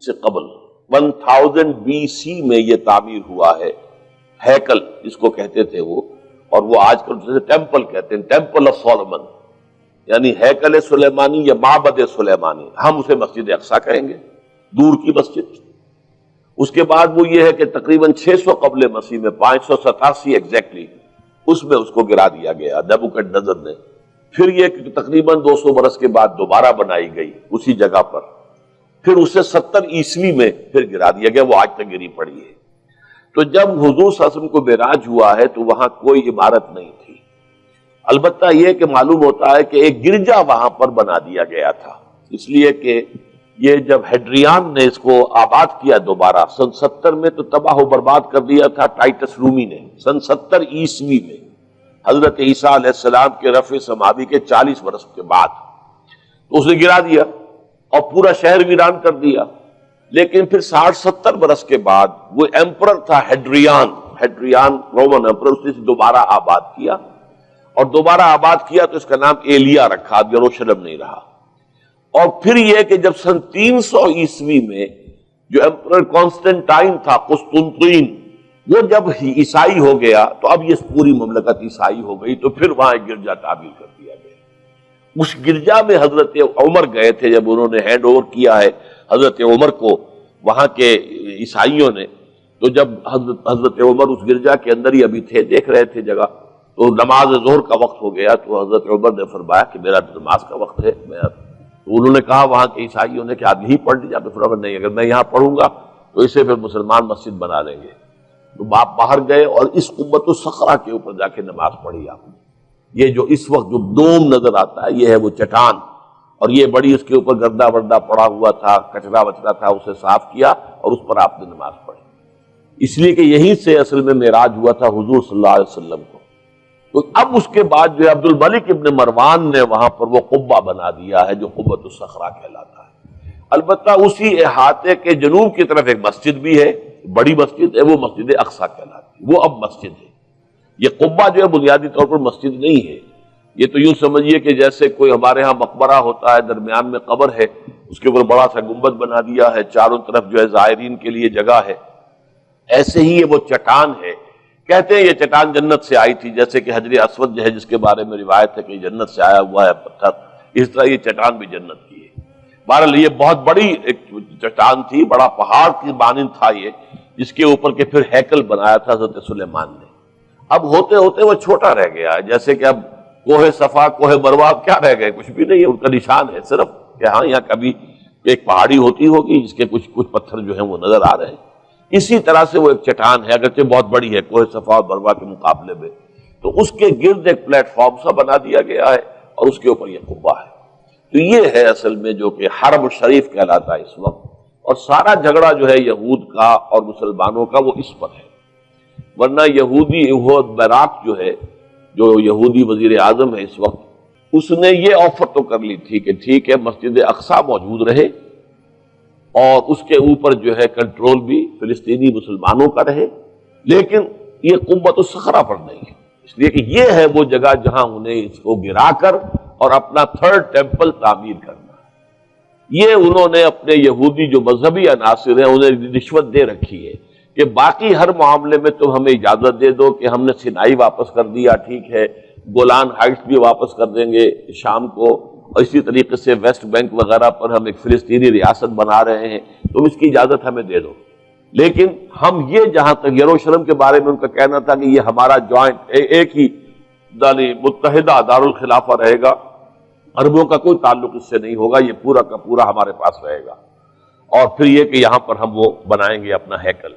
سے قبل 1000 BC میں یہ تعمیر ہوا ہے ہیکل جس کو کہتے تھے وہ، اور وہ آج کل جیسے ٹیمپل کہتے ہیں، ٹیمپل آف سولومن، یعنی ہیکل سلیمانی یا معبد سلیمانی، ہم اسے مسجد اقصیٰ کہیں گے، دور کی مسجد۔ اس کے بعد وہ یہ ہے کہ تقریباً 600 قبل مسیح میں 587 ایگزیکٹلی اس میں اس کو گرا دیا گیا نیبوکڈنیزر نے۔ پھر یہ کہ تقریباً 200 برس کے بعد دوبارہ بنائی گئی اسی جگہ پر، پھر اسے 70 عیسوی میں پھر گرا دیا گیا، وہ آج تک گری پڑی ہے۔ تو جب حضور صلی اللہ علیہ وسلم کو معراج ہوا ہے تو وہاں کوئی عمارت نہیں تھی، البتہ یہ کہ معلوم ہوتا ہے کہ ایک گرجا وہاں پر بنا دیا گیا تھا، اس لیے کہ یہ جب ہیڈریان نے اس کو آباد کیا دوبارہ سن 70 میں تو تباہ و برباد کر دیا تھا ٹائٹس رومی نے سن 70 عیسوی میں، حضرت عیسیٰ علیہ السلام کے رفع سماوی کے 40 برس کے بعد تو اس نے گرا دیا اور پورا شہر ویران کر دیا۔ لیکن پھر 60-70 برس کے بعد وہ ایمپرر تھا ہیڈریان رومن ایمپرر، اس نے دوبارہ آباد کیا، اور دوبارہ آباد کیا تو اس کا نام ایلیا رکھا، اب یروشلم نہیں رہا۔ اور پھر یہ کہ جب سن 300 عیسوی میں جو ایمپرر کانسٹنٹائن تھا قسطنطین، وہ جب عیسائی ہو گیا تو اب یہ پوری مملکت عیسائی ہو گئی، تو پھر وہاں ایک گرجا تعمیر کر دیا گیا۔ اس گرجا میں حضرت عمر گئے تھے، جب انہوں نے ہینڈ اوور کیا ہے حضرت عمر کو وہاں کے عیسائیوں نے، تو جب حضرت عمر اس گرجا کے اندر ہی ابھی تھے، دیکھ رہے تھے جگہ، تو نماز ظہر کا وقت ہو گیا، تو حضرت عمر نے فرمایا کہ میرا نماز کا وقت ہے، تو انہوں نے کہا وہاں کے عیسائیوں نے کہ آپ یہی پڑھ لیجیے، آپ نے فرمایا نہیں، اگر میں یہاں پڑھوں گا تو اسے پھر مسلمان مسجد بنا لیں گے۔ تو باپ باہر گئے اور اس قبۃ الصخرہ کے اوپر جا کے نماز پڑھی آپ نے۔ یہ جو اس وقت جو دوم نظر آتا ہے یہ ہے وہ چٹان، اور یہ بڑی اس کے اوپر گردہ وردہ پڑا ہوا تھا، کچرا وچرا تھا، اسے صاف کیا اور اس پر آپ نے نماز پڑھی، اس لیے کہ یہیں سے اصل میں معراج ہوا تھا حضور صلی اللہ علیہ وسلم کو۔ تو اب اس کے بعد جو عبد الملک ابن مروان نے وہاں پر وہ قبہ بنا دیا ہے جو قبۃ الصخرہ کہلاتا ہے۔ البتہ اسی احاطے کے جنوب کی طرف ایک مسجد بھی ہے، بڑی مسجد ہے، وہ مسجد اقصیٰ کہلاتی ہے، وہ اب مسجد ہے۔ یہ قبہ جو ہے بنیادی طور پر مسجد نہیں ہے، یہ تو یوں سمجھیے کہ جیسے کوئی ہمارے ہاں مقبرہ ہوتا ہے، درمیان میں قبر ہے، اس کے اوپر بڑا سا گنبد بنا دیا ہے، چاروں طرف جو ہے زائرین کے لیے جگہ ہے، ایسے ہی یہ وہ چٹان ہے۔ کہتے ہیں یہ چٹان جنت سے آئی تھی، جیسے کہ حجر اسود جو ہے جس کے بارے میں روایت ہے کہ جنت سے آیا ہوا ہے پتھر، اس طرح یہ چٹان بھی جنت کی ہے۔ بہرحال یہ بہت بڑی ایک چٹان تھی، بڑا پہاڑ کی مانند تھا یہ، جس کے اوپر کے پھر ہیکل بنایا تھا حضرت سلیمان نے۔ اب ہوتے ہوتے وہ چھوٹا رہ گیا ہے، جیسے کہ اب کوہ صفا کوہ مروہ کیا رہ گئے، کچھ بھی نہیں ہے، ان کا نشان ہے صرف کہ ہاں یہاں کبھی ایک پہاڑی ہوتی ہوگی جس کے کچھ پتھر جو ہیں وہ نظر آ رہے ہیں۔ اسی طرح سے وہ ایک چٹان ہے، اگرچہ بہت بڑی ہے کوہ صفا اور مروہ کے مقابلے میں، تو اس کے گرد ایک پلیٹ فارم سا بنا دیا گیا ہے اور اس کے اوپر یہ قبہ ہے۔ تو یہ ہے اصل میں جو کہ حرم شریف کہلاتا ہے اس وقت، اور سارا جھگڑا جو ہے یہود کا اور مسلمانوں کا وہ اس پر ہے۔ ورنہ یہودی براک جو ہے، جو یہودی وزیر اعظم ہے اس وقت، اس نے یہ آفر تو کر لی تھی کہ ٹھیک ہے مسجد اقصیٰ موجود رہے اور اس کے اوپر جو ہے کنٹرول بھی فلسطینی مسلمانوں کا رہے، لیکن یہ قبۃ الصخرہ پر نہیں ہے، اس لیے کہ یہ ہے وہ جگہ جہاں انہیں اس کو گرا کر اور اپنا تھرڈ ٹیمپل تعمیر کرنا ہے۔ یہ انہوں نے اپنے یہودی جو مذہبی عناصر ہیں انہیں رشوت دے رکھی ہے کہ باقی ہر معاملے میں تم ہمیں اجازت دے دو کہ ہم نے سینائی واپس کر دیا، ٹھیک ہے، گولان ہائٹس بھی واپس کر دیں گے شام کو، اور اسی طریقے سے ویسٹ بینک وغیرہ پر ہم ایک فلسطینی ریاست بنا رہے ہیں، تم اس کی اجازت ہمیں دے دو، لیکن ہم یہ جہاں تک یروشلم کے بارے میں ان کا کہنا تھا کہ یہ ہمارا جوائنٹ ایک ہی متحدہ دارالخلافہ رہے گا، عربوں کا کوئی تعلق اس سے نہیں ہوگا، یہ پورا کا پورا ہمارے پاس رہے گا، اور پھر یہ کہ یہاں پر ہم وہ بنائیں گے اپنا ہیکل۔